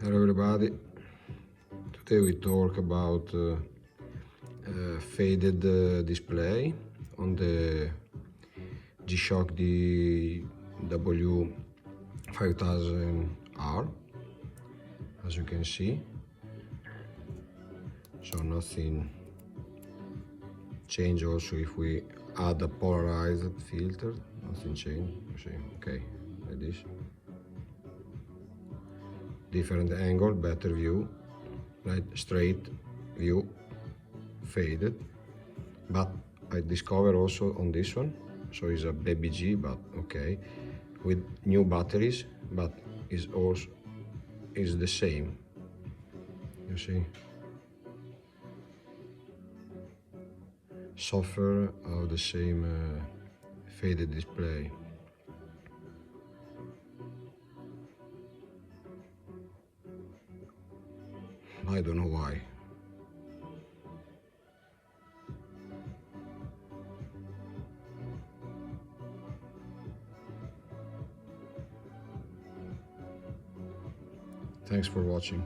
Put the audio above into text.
Hello everybody, today we talk about faded display on the G-Shock DW-5000R, as you can see. So nothing changed. Also if we add a polarized filter, nothing changed. See, okay, like this. Different angle, better view, right? Straight view, faded. But I discovered also on this one, so it's a baby G, but okay, with new batteries, but is also is the same. You see, suffer of the same faded display. I don't know why. Thanks for watching.